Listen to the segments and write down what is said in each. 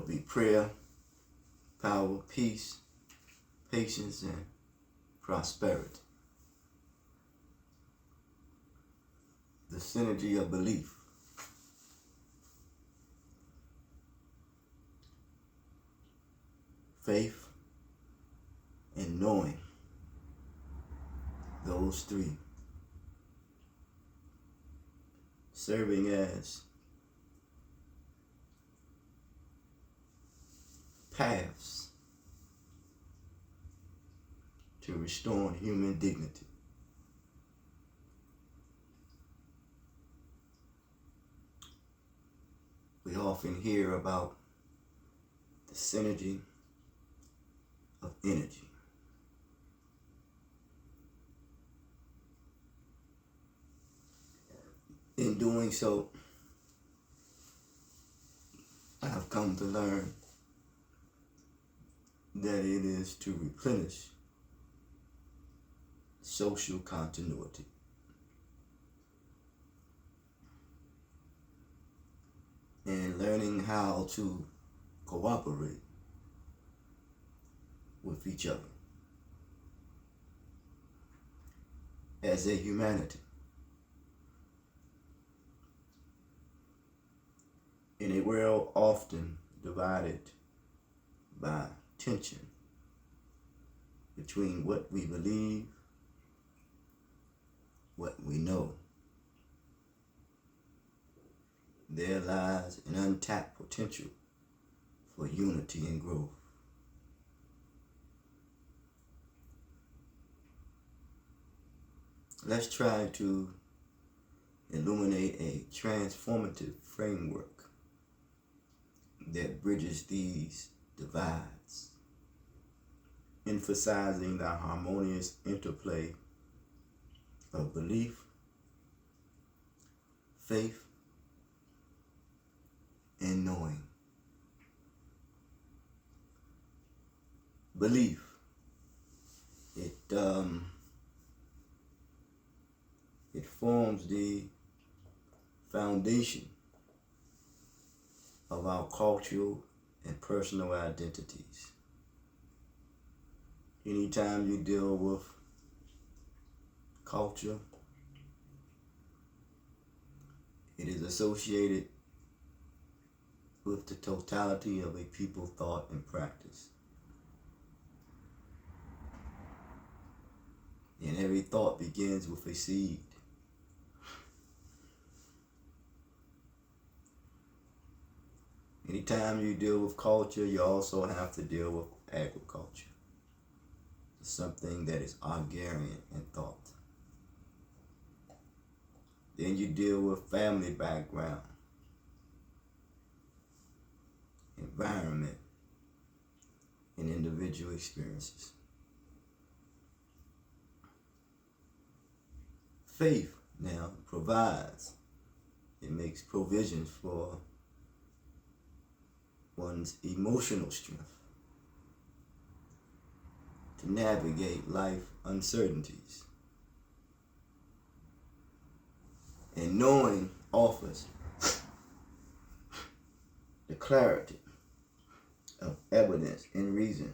be prayer, power, peace, patience, and prosperity. The synergy of belief. Faith and knowing. Those three. Serving as paths to restoring human dignity. We often hear about the synergy of energy. In doing so, I have come to learn that it is to replenish social continuity. And learning how to cooperate with each other as a humanity. In a world often divided by tension between what we believe, what we know, there lies an untapped potential for unity and growth. Let's try to illuminate a transformative framework that bridges these divides, emphasizing the harmonious interplay of belief, faith, and knowing. Belief, it forms the foundation of our cultural and personal identities. Anytime you deal with culture, it is associated with the totality of a people's thought and practice. And every thought begins with a seed. Anytime you deal with culture, you also have to deal with agriculture. It's something that is agrarian in thought. Then you deal with family background, environment, and individual experiences. Faith now provides, it makes provisions for one's emotional strength to navigate life uncertainties. And knowing offers the clarity of evidence and reason.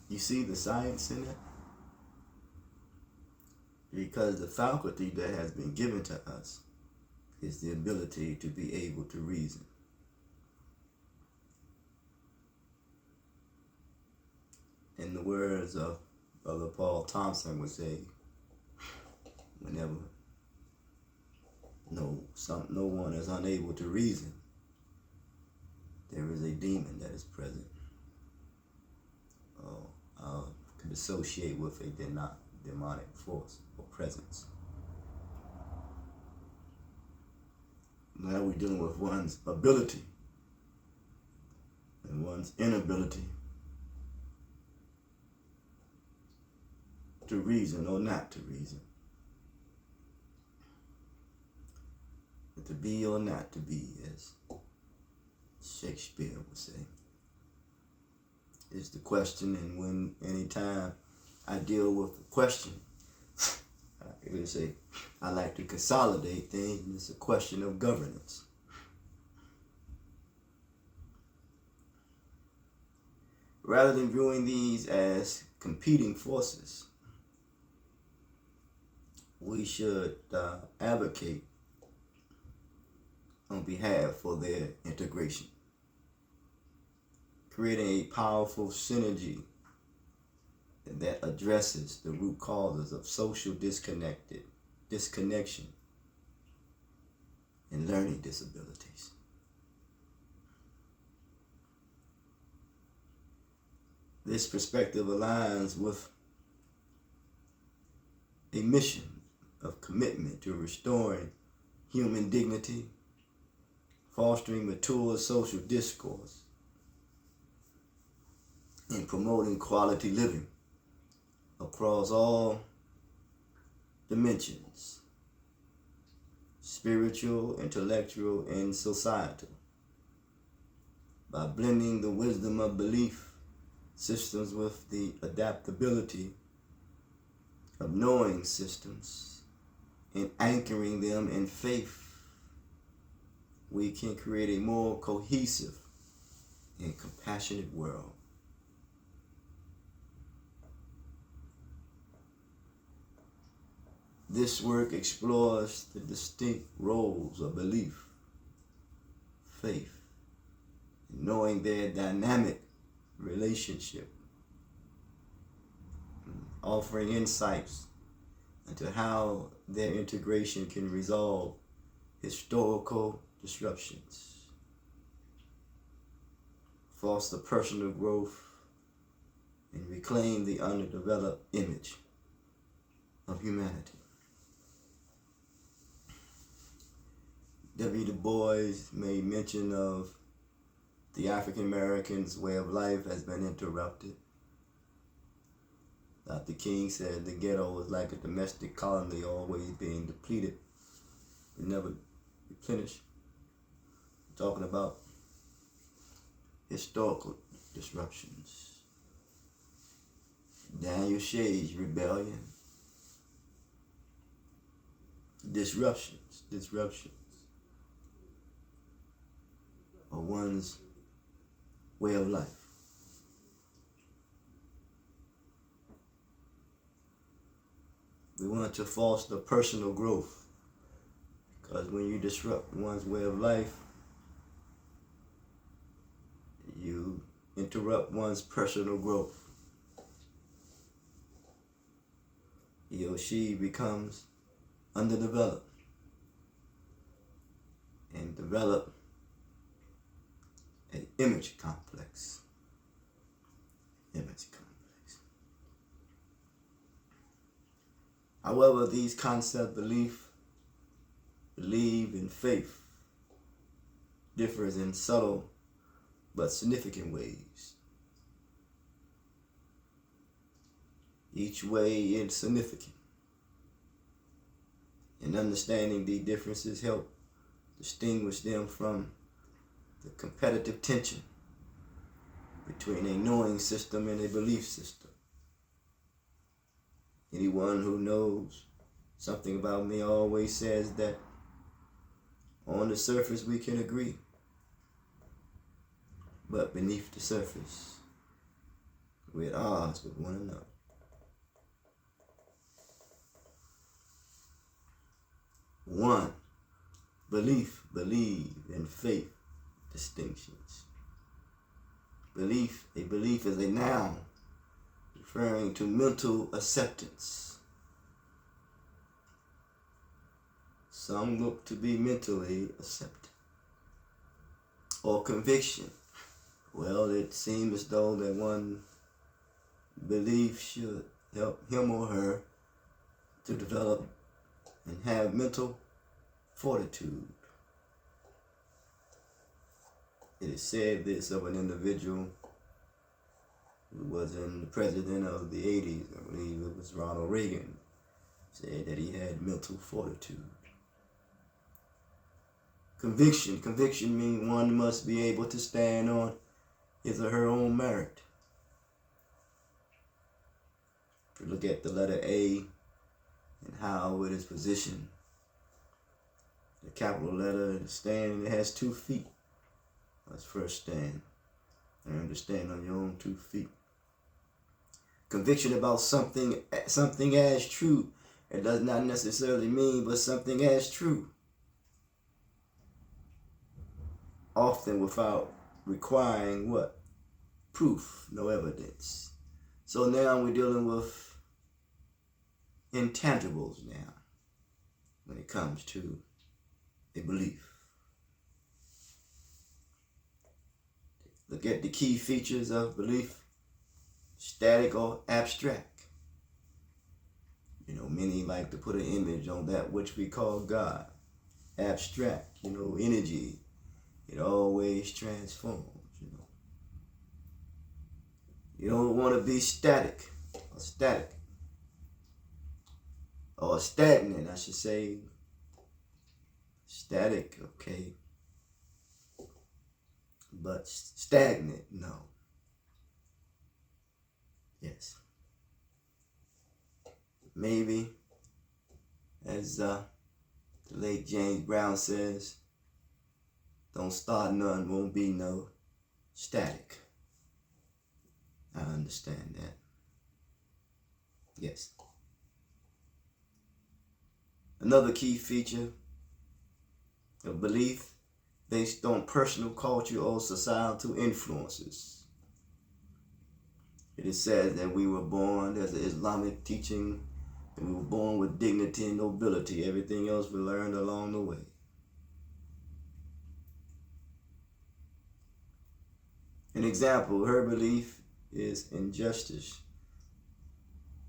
You see the science in it? Because the faculty that has been given to us is the ability to be able to reason. In the words of Brother Paul Thompson would say, whenever no one is unable to reason, there is a demon that is present. I could associate with a demonic force or presence. Now we're dealing with one's ability and one's inability to reason or not to reason. To be or not to be, as Shakespeare would say, is the question. And when anytime I deal with a question, I would say I like to consolidate things. It's a question of governance. rather than viewing these as competing forces, we should advocate on behalf for their integration, creating a powerful synergy that addresses the root causes of social disconnection, and learning disabilities. This perspective aligns with a mission of commitment to restoring human dignity, fostering mature social discourse, and promoting quality living across all dimensions: spiritual, intellectual, and societal. By blending the wisdom of belief systems with the adaptability of knowing systems and anchoring them in faith, we can create a more cohesive and compassionate world. This work explores the distinct roles of belief, faith, and knowing their dynamic relationship, offering insights into how their integration can resolve historical disruptions, foster personal growth, and reclaim the underdeveloped image of humanity. W. Du Bois made mention of the African American's way of life has been interrupted. Dr. King said the ghetto was like a domestic colony, always being depleted but never replenished. Talking about historical disruptions. Daniel Shay's rebellion. Disruptions of one's way of life. We want to foster personal growth, because when you disrupt one's way of life, you interrupt one's personal growth. He or she becomes underdeveloped and develop an image complex. However, these concepts, believe, and faith differs in subtle but significant ways. Each way is significant, and understanding these differences help distinguish them from the competitive tension between a knowing system and a belief system. Anyone who knows something about me always says that on the surface we can agree, but beneath the surface we're at odds with one another. One, belief, believe, and faith distinctions. A belief is a noun referring to mental acceptance. Some look to be mentally accepted. Or conviction. Well, it seems as though that one belief should help him or her to develop and have mental fortitude. It is said this of an individual who was the president of the 80s, I believe it was Ronald Reagan, said that he had mental fortitude. Conviction means one must be able to stand on his or her own merit. If you look at the letter A and how it is positioned, the capital letter, the stand, it has 2 feet. Let's first stand. and understand on your own 2 feet. Conviction about something as true. It does not necessarily mean, but something as true. Often without requiring what? Proof, no evidence. So now we're dealing with intangibles now when it comes to a belief. Look at the key features of belief: static or abstract. Many like to put an image on that which we call God. Abstract, energy. It always transforms, You don't want to be static or stagnant, I should say. Static, okay. But stagnant, no. Yes. Maybe, as the late James Brown says, don't start none, won't be no static. I understand that. Yes. Another key feature of belief based on personal, cultural, or societal influences. It is said that we were born, as an Islamic teaching, and we were born with dignity and nobility. Everything else we learned along the way. An example, her belief is injustice.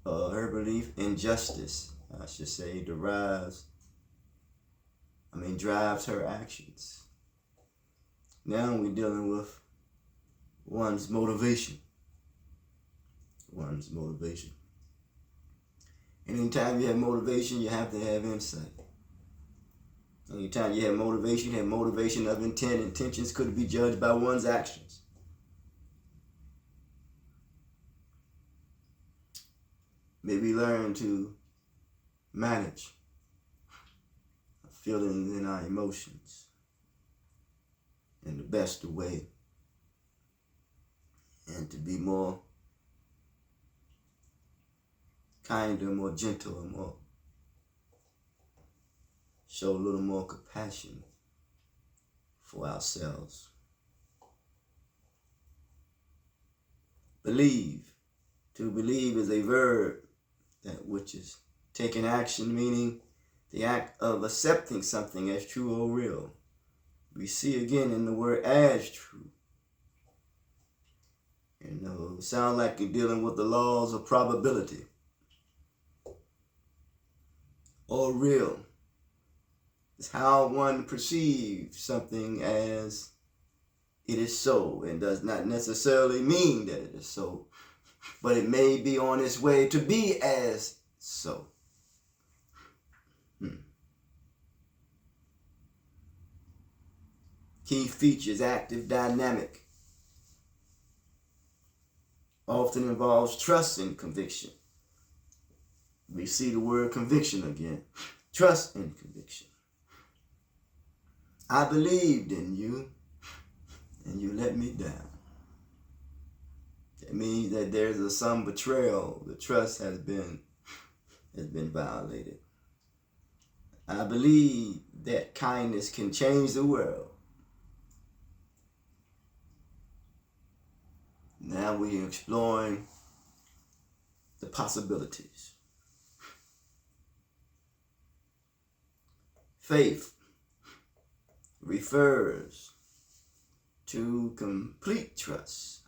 Her belief in justice, I should say, drives her actions. Now we're dealing with one's motivation. Anytime you have motivation, you have to have insight. Anytime you have motivation of intent. Intentions could be judged by one's actions. Maybe learn to manage feelings and our emotions in the best way, and to be more kinder, more gentle, and more show a little more compassion for ourselves. Believe. To believe is a verb, that which is taking action, meaning the act of accepting something as true or real. We see again in the word as true. It sounds like you're dealing with the laws of probability. Or real. It's how one perceives something as it is so, and does not necessarily mean that it is so, but it may be on its way to be as so. Key features: active, dynamic. Often involves trust and conviction. We see the word conviction again. Trust and conviction. I believed in you, and you let me down. It means that there's some betrayal. The trust has been violated. I believe that kindness can change the world. Now we're exploring the possibilities. Faith refers to complete trust,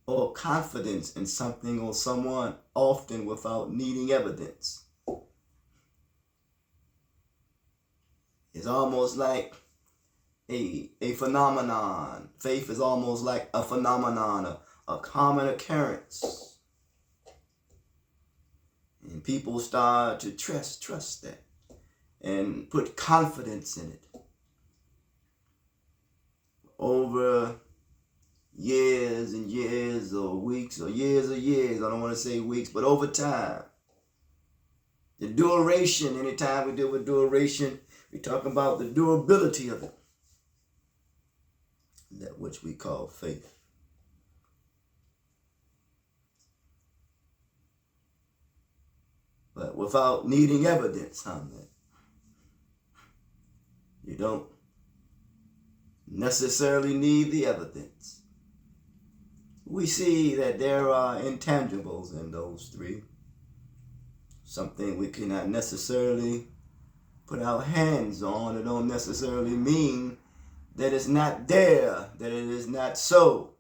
or confidence in something or someone, often without needing evidence. It's almost like a phenomenon. Faith is almost like a phenomenon, a common occurrence. And people start to trust that and put confidence in it. Over years and years, or weeks, or years, I don't want to say weeks, but over time. The duration, anytime we deal with duration, we talk about the durability of it. that which we call faith. But without needing evidence, Hamlet, you don't necessarily need the evidence. We see that there are intangibles in those three. Something we cannot necessarily put our hands on. It don't necessarily mean that it's not there, that it is not so.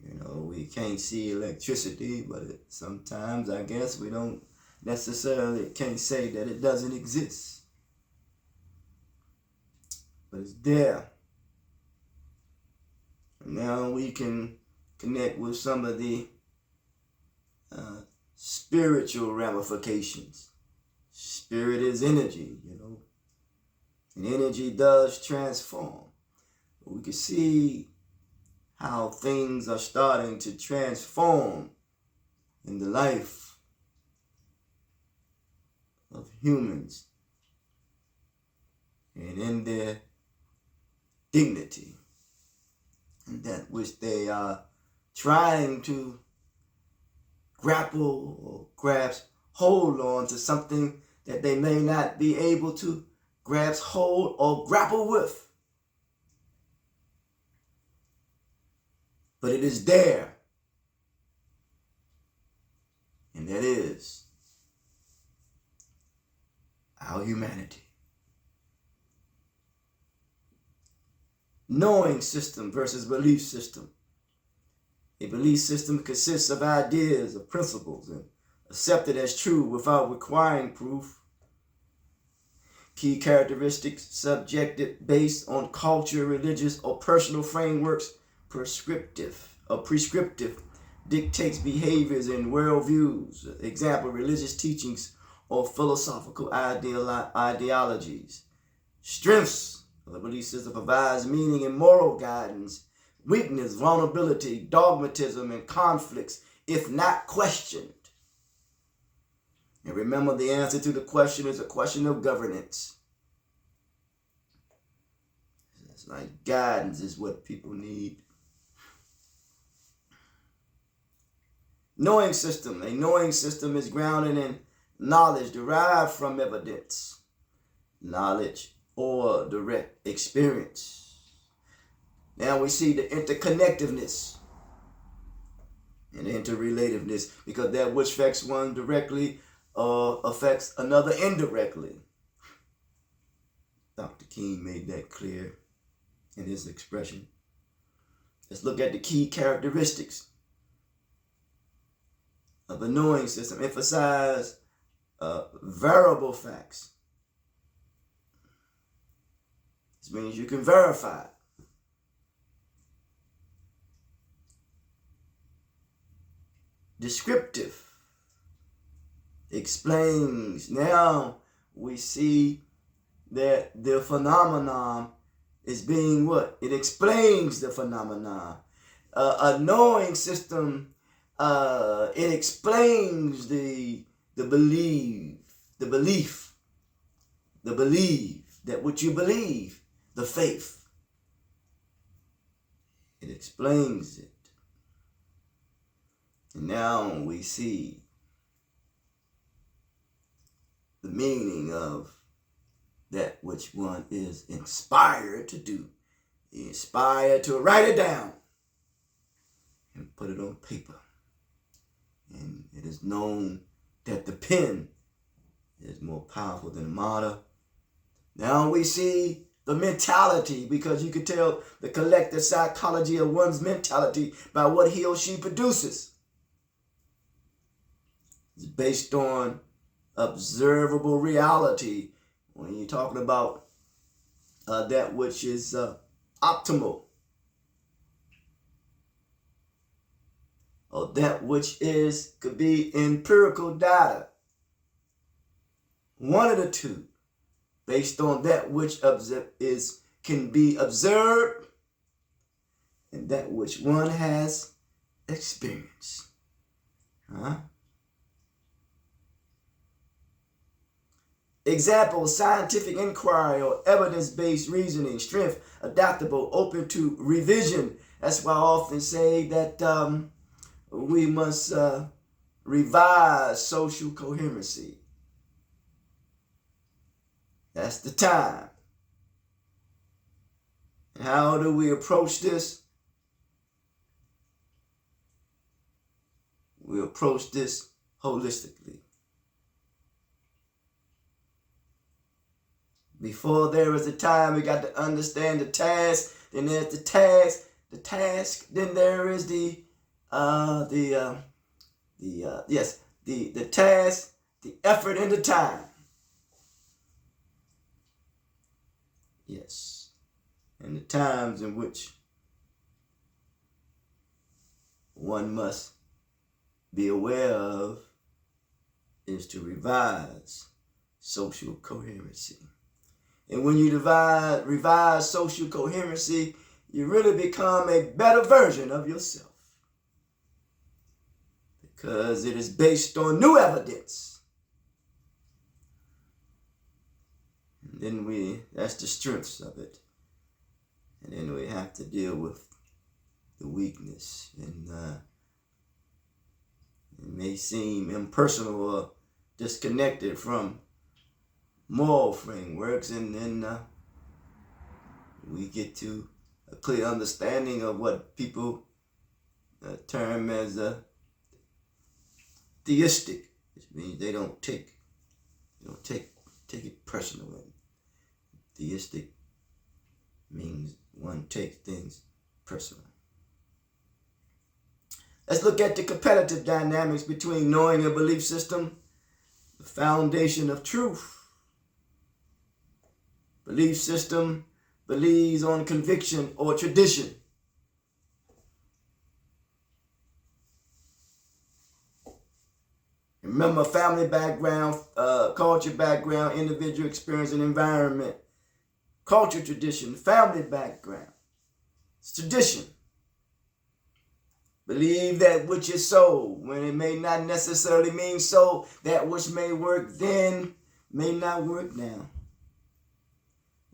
You know, we can't see electricity, but sometimes I guess we don't necessarily can't say that it doesn't exist. But it's there. And now we can connect with some of the spiritual ramifications. Spirit is energy, you know. And energy does transform. We can see how things are starting to transform in the life of humans and in their dignity, and that which they are trying to grapple or grasp hold on to, something that they may not be able to grasp hold or grapple with. But it is there. And that is our humanity. Knowing system versus belief system. A belief system consists of ideas, of principles, and accepted as true without requiring proof. Key characteristics: subjective, based on culture, religious, or personal frameworks. Prescriptive, dictates behaviors and worldviews. Example: religious teachings or philosophical ideologies. Strengths of the belief system: provides meaning and moral guidance. Weakness: vulnerability, dogmatism, and conflicts, if not questioned. And remember, the answer to the question is a question of governance. It's like guidance is what people need. Knowing system. A knowing system is grounded in knowledge derived from evidence, knowledge, or direct experience. Now we see the interconnectiveness and interrelativeness, because that which affects one directly affects another indirectly. Dr. King made that clear in his expression. Let's look at the key characteristics of a knowing system. Emphasize variable facts. This means you can verify. Descriptive, explains. Now we see that the phenomenon is being what? It explains the phenomenon. A knowing system, it explains the belief, that what you believe, the faith. It explains it. And now we see the meaning of that which one is inspired to do. Inspired to write it down and put it on paper. And it is known that the pen is more powerful than the martyr. Now we see the mentality, because you can tell the collective psychology of one's mentality by what he or she produces. It's based on observable reality. When you're talking about that which is optimal, or that which could be empirical data. One of the two, based on that which can be observed and that which one has experienced. Example, scientific inquiry or evidence-based reasoning, strength, adaptable, open to revision. That's why I often say that we must revise social coherency. That's the time. And how do we approach this? We approach this holistically. Before there is a time, we got to understand the task. Then there's the task. Then there is the task, the effort, and the time. Yes, and the times in which one must be aware of is to revise social coherency. And when you revise social coherency, you really become a better version of yourself. Because it is based on new evidence. And then that's the strengths of it. And then we have to deal with the weakness. And it may seem impersonal or disconnected from moral frameworks, and then we get to a clear understanding of what people term as theistic, which means they don't take it personally. Theistic means one takes things personal. Let's look at the competitive dynamics between knowing a belief system, the foundation of truth. Belief system believes on conviction or tradition. Remember, family background, culture background, individual experience and environment. Culture, tradition, family background. It's tradition. Believe that which is so, when it may not necessarily mean so. That which may work then may not work now.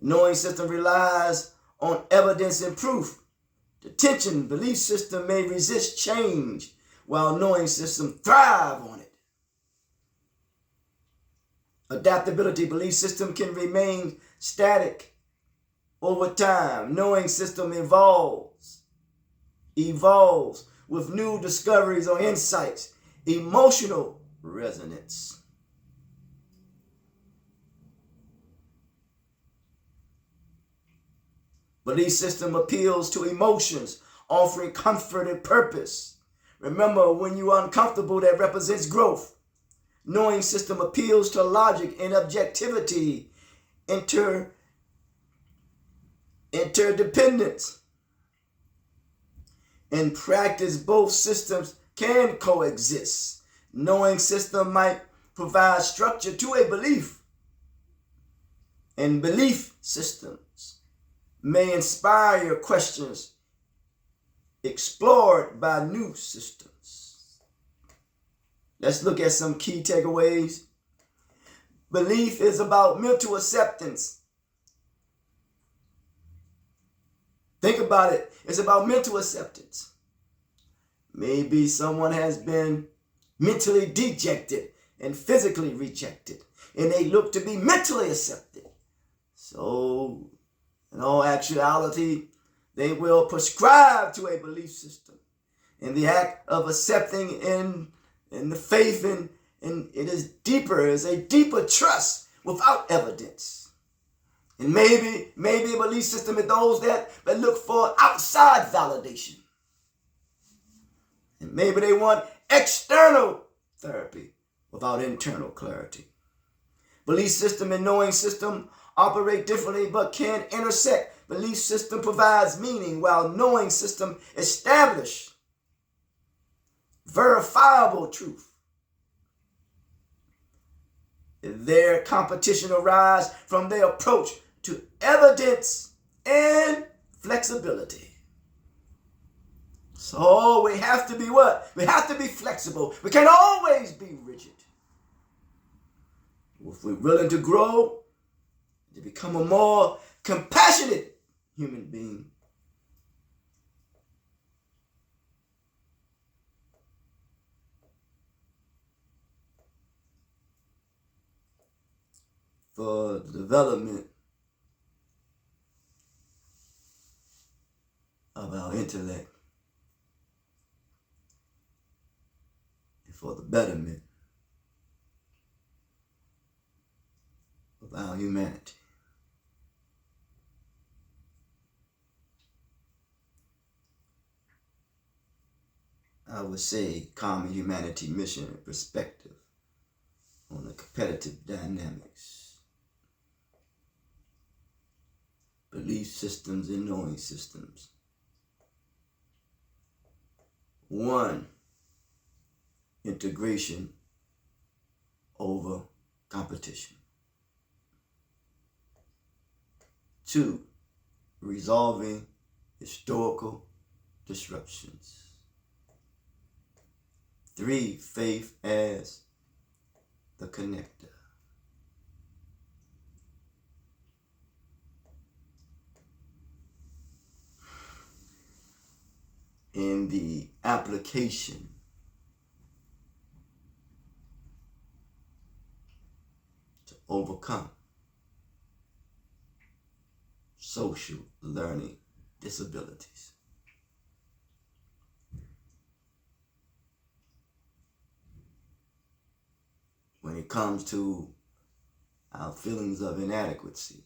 Knowing system relies on evidence and proof. The tension belief system may resist change, while knowing system thrive on it. Adaptability belief system can remain static over time. Knowing system evolves with new discoveries or insights. Emotional resonance. Belief system appeals to emotions, offering comfort and purpose. Remember, when you're uncomfortable, that represents growth. Knowing system appeals to logic and objectivity, interdependence. In practice, both systems can coexist. Knowing system might provide structure to a belief, and belief systems may inspire questions explored by new systems. Let's look at some key takeaways. Belief is about mental acceptance. Think about it. It's about mental acceptance. Maybe someone has been mentally dejected and physically rejected, and they look to be mentally accepted. So, in all actuality, they will prescribe to a belief system. In the act of accepting in the faith, and it is a deeper trust without evidence. And maybe a belief system is those that look for outside validation. And maybe they want external therapy without internal clarity. Belief system and knowing system operate differently but can intersect. Belief system provides meaning, while knowing system establish verifiable truth. Their competition arises from their approach to evidence and flexibility. So we have to be what? We have to be flexible. We can't always be rigid. if we're willing to grow, to become a more compassionate human being, for the development of our intellect, and for the betterment of our humanity. I would say Common Humanity Mission and perspective on the competitive dynamics, belief systems and knowing systems. 1, integration over competition. 2, resolving historical disruptions. 3, faith as the connector. In the application to overcome social learning disabilities. When it comes to our feelings of inadequacy,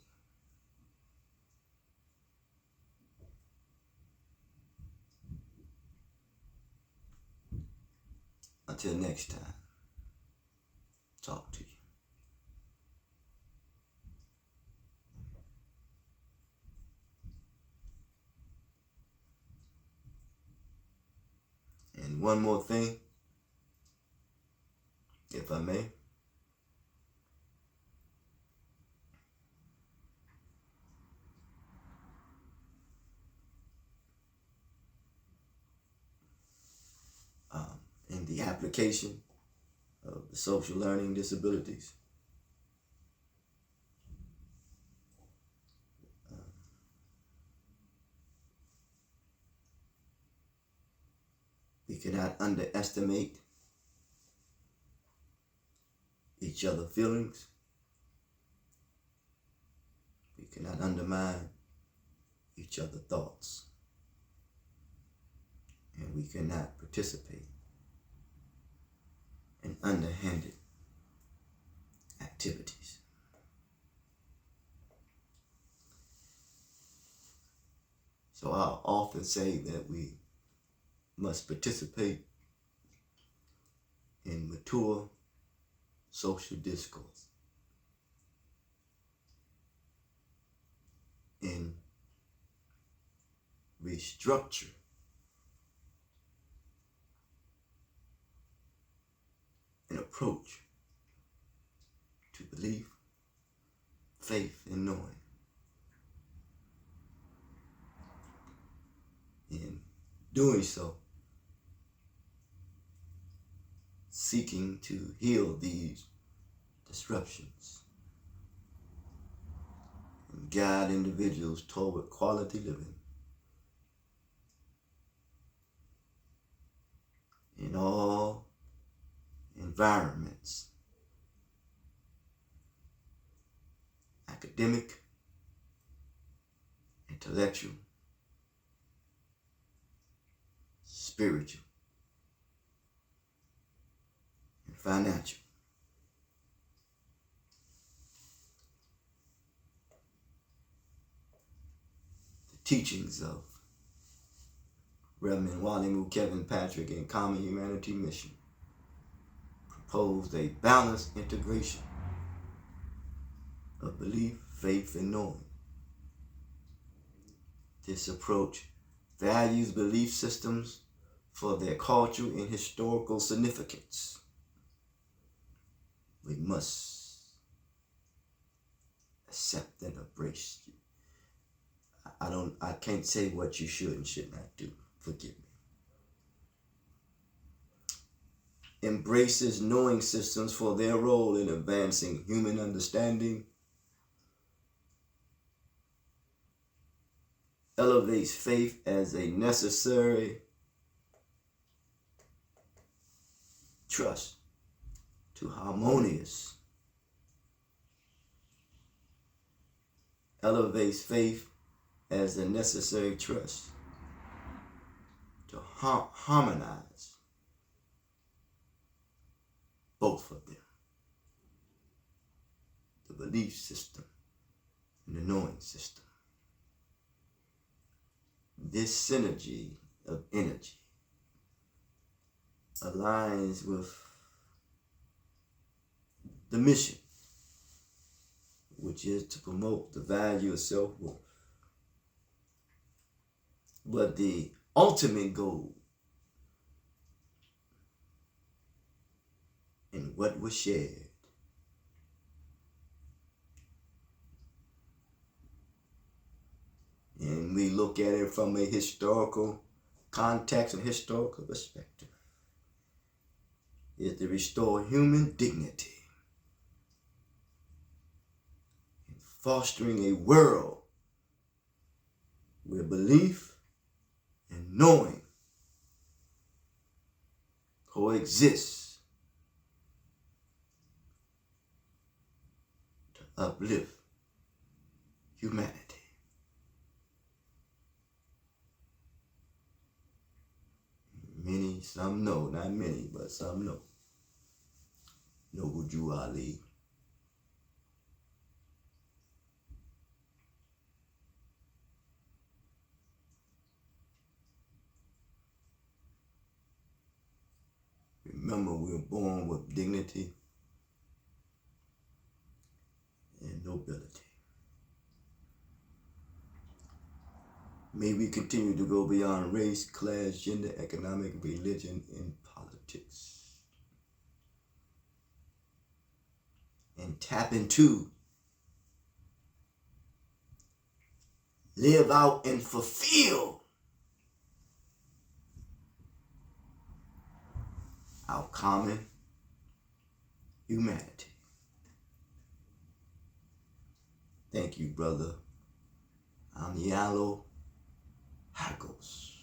until next time, talk to you. And one more thing, if I may. In the application of the social learning disabilities, we cannot underestimate each other's feelings. We cannot undermine each other's thoughts. And we cannot participate in underhanded activities. So I'll often say that we must participate in mature social discourse, in restructure an approach to belief, faith, and knowing. In doing so, seeking to heal these disruptions and guide individuals toward quality living in all environments, academic, intellectual, spiritual, and financial. The teachings of Reverend Walimu Kevin Patrick and Common Humanity Mission proposed a balanced integration of belief, faith, and knowing. This approach values belief systems for their cultural and historical significance. We must accept and embrace you. I can't say what you should and should not do. Forgive me. embraces knowing systems for their role in advancing human understanding, elevates faith as a necessary trust to harmonious, elevates faith as a necessary trust to harmonize both of them, the belief system and the knowing system. This synergy of energy aligns with the mission, which is to promote the value of self-worth. But the ultimate goal in what was shared and we look at it from a historical context and historical perspective, is to restore human dignity and fostering a world where belief and knowing coexist to uplift humanity. Many, some know, not many, but some know Noble Ali. Remember, we were born with dignity and nobility. May we continue to go beyond race, class, gender, economic, religion, and politics, and tap into, live out, and fulfill our common humanity. Thank you, brother. I'm Yalo Hagos.